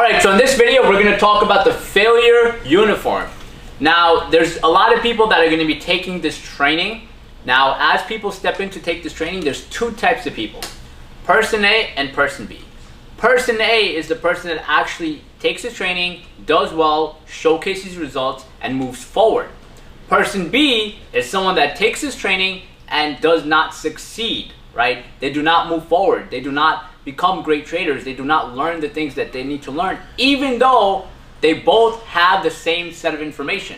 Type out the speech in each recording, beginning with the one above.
Alright, so in this video we're going to talk about the failure uniform. Now there's a lot of people that are going to be taking this training. Now as people step in to take this training, there's two types of people. Person A and person B. Person A is the person that actually takes the training, does well, showcases results, and moves forward. Person B is someone that takes this training and does not succeed, right? They do not move forward. They do not become great traders. They do not learn the things that they need to learn, even though they both have the same set of information.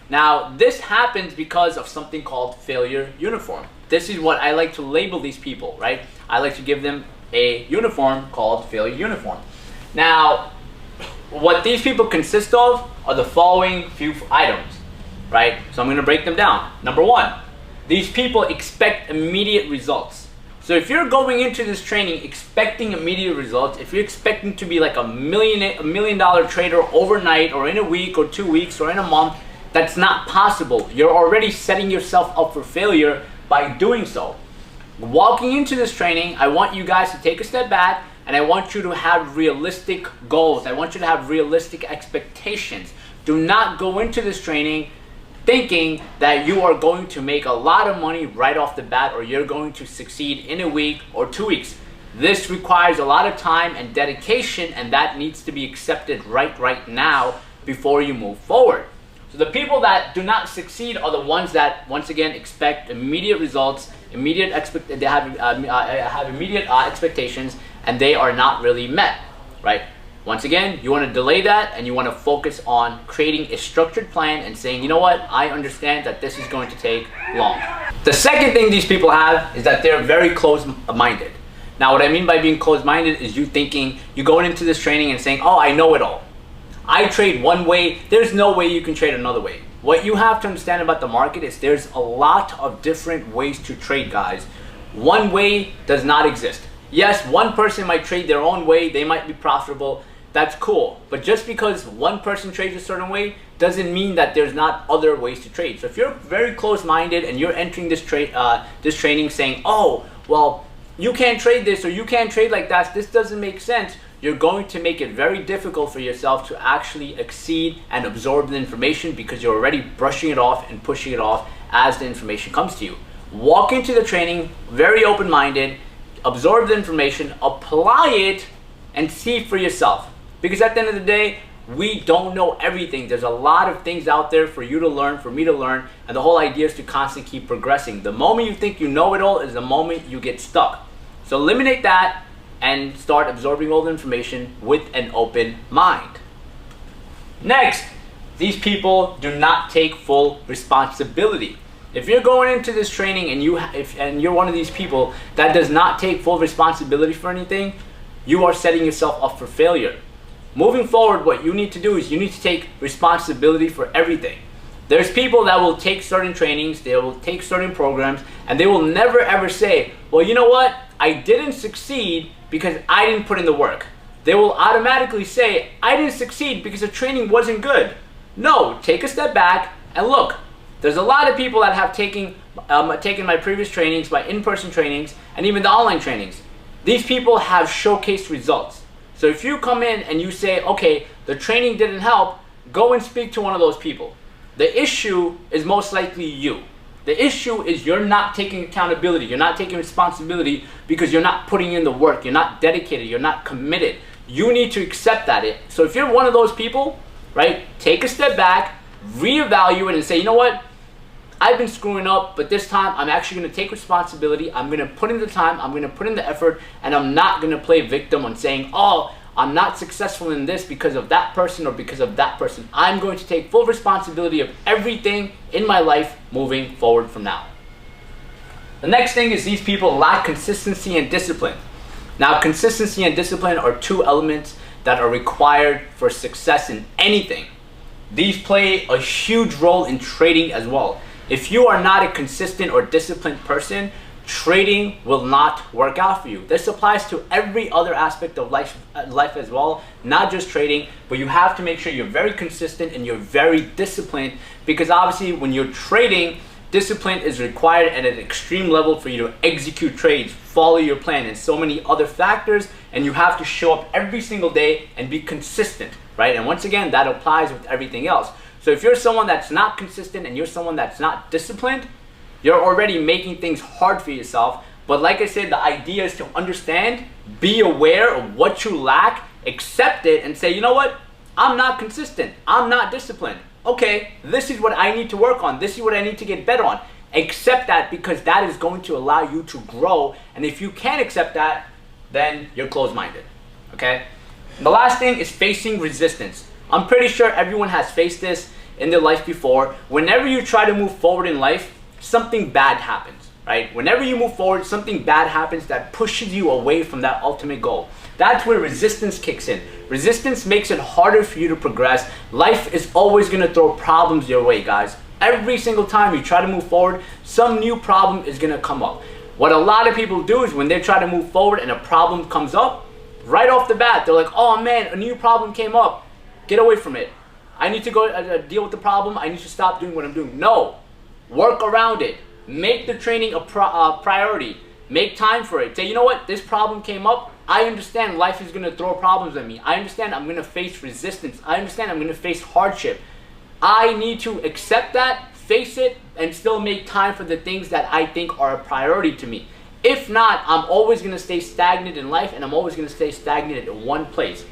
Now, this happens because of something called failure uniform. This is what I like to label these people, right? I like to give them a uniform called failure uniform. Now, what these people consist of are the following few items, right? So I'm going to break them down. Number one, these people expect immediate results. So if you're going into this training expecting immediate results, if you're expecting to be like a million dollar trader overnight or in a week or 2 weeks or in a month, that's not possible. You're already setting yourself up for failure by doing so. Walking into this training, I want you guys to take a step back and I want you to have realistic goals. I want you to have realistic expectations. Do not go into this training thinking that you are going to make a lot of money right off the bat or you're going to succeed in a week or 2 weeks. This requires a lot of time and dedication, and that needs to be accepted right now before you move forward. So the people that do not succeed are the ones that, once again, expect immediate results, they have immediate expectations, and they are not really met, right? Once again, you want to delay that and you want to focus on creating a structured plan and saying, you know what, I understand that this is going to take long. The second thing these people have is that they're very closed-minded. Now, what I mean by being closed-minded is you going into this training and saying, oh, I know it all. I trade one way, there's no way you can trade another way. What you have to understand about the market is there's a lot of different ways to trade, guys. One way does not exist. Yes, one person might trade their own way, they might be profitable, that's cool. But just because one person trades a certain way doesn't mean that there's not other ways to trade. So if you're very close-minded and you're entering this training saying, oh, well, you can't trade this or you can't trade like that, this doesn't make sense, you're going to make it very difficult for yourself to actually exceed and absorb the information because you're already brushing it off and pushing it off as the information comes to you. Walk into the training very open-minded, absorb the information, apply it, and see for yourself. Because at the end of the day, we don't know everything. There's a lot of things out there for you to learn, for me to learn, and the whole idea is to constantly keep progressing. The moment you think you know it all is the moment you get stuck. So eliminate that and start absorbing all the information with an open mind. Next, these people do not take full responsibility. If you're going into this training and you're one of these people that does not take full responsibility for anything, you are setting yourself up for failure. Moving forward, what you need to do is you need to take responsibility for everything. There's people that will take certain trainings, they will take certain programs, and they will never ever say, well, you know what? I didn't succeed because I didn't put in the work. They will automatically say, I didn't succeed because the training wasn't good. No, take a step back and look. There's a lot of people that have taken my previous trainings, my in-person trainings, and even the online trainings. These people have showcased results. So if you come in and you say, okay, the training didn't help, go and speak to one of those people. The issue is most likely you. The issue is you're not taking accountability. You're not taking responsibility because you're not putting in the work. You're not dedicated. You're not committed. You need to accept that. So if you're one of those people, right, take a step back, reevaluate and say, you know what? I've been screwing up, but this time I'm actually going to take responsibility. I'm going to put in the time, I'm going to put in the effort, and I'm not going to play victim on saying, oh, I'm not successful in this because of that person or because of that person. I'm going to take full responsibility of everything in my life moving forward from now. The next thing is these people lack consistency and discipline. Now, consistency and discipline are two elements that are required for success in anything. These play a huge role in trading as well. If you are not a consistent or disciplined person, trading will not work out for you. This applies to every other aspect of life as well, not just trading, but you have to make sure you're very consistent and you're very disciplined, because obviously when you're trading, Discipline is required at an extreme level for you to execute trades, follow your plan, and so many other factors, and you have to show up every single day and be consistent, right? And once again, that applies with everything else. So if you're someone that's not consistent and you're someone that's not disciplined, you're already making things hard for yourself. But like I said, the idea is to understand, be aware of what you lack, accept it, and say, you know what? I'm not consistent. I'm not disciplined. Okay, this is what I need to work on. This is what I need to get better on. Accept that, because that is going to allow you to grow. And if you can't accept that, then you're closed-minded, okay? The last thing is facing resistance. I'm pretty sure everyone has faced this in their life before. Whenever you try to move forward in life, something bad happens, right? Whenever you move forward, something bad happens that pushes you away from that ultimate goal. That's where resistance kicks in. Resistance makes it harder for you to progress. Life is always going to throw problems your way, guys. Every single time you try to move forward, some new problem is going to come up. What a lot of people do is when they try to move forward and a problem comes up, right off the bat, they're like, oh man, a new problem came up. Get away from it. I need to go deal with the problem. I need to stop doing what I'm doing. No. Work around it. Make the training a priority. Make time for it. Say, you know what? This problem came up. I understand life is going to throw problems at me. I understand I'm going to face resistance. I understand I'm going to face hardship. I need to accept that, face it, and still make time for the things that I think are a priority to me. If not, I'm always going to stay stagnant in life, and I'm always going to stay stagnant in one place.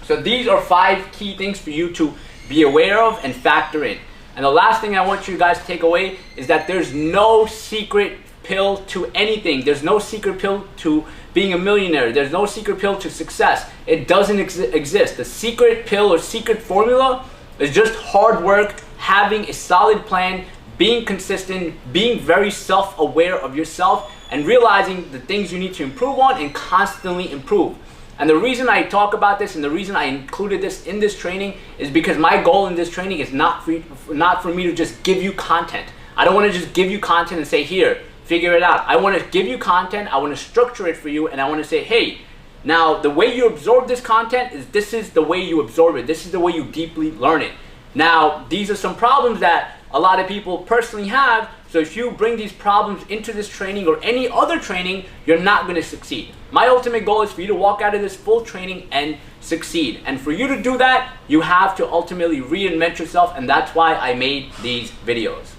So these are 5 key things for you to be aware of and factor in. And the last thing I want you guys to take away is that there's no secret pill to anything. There's no secret pill to being a millionaire. There's no secret pill to success. It doesn't exist. The secret pill or secret formula is just hard work, having a solid plan, being consistent, being very self-aware of yourself, and realizing the things you need to improve on and constantly improve. And the reason I talk about this and the reason I included this in this training is because my goal in this training is not for me to just give you content. I don't want to just give you content and say, here, figure it out. I want to give you content, I want to structure it for you, and I want to say, hey, now the way you absorb this content is this is the way you absorb it. This is the way you deeply learn it. Now, these are some problems that a lot of people personally have. So if you bring these problems into this training or any other training, you're not going to succeed. My ultimate goal is for you to walk out of this full training and succeed. And for you to do that, you have to ultimately reinvent yourself, and that's why I made these videos.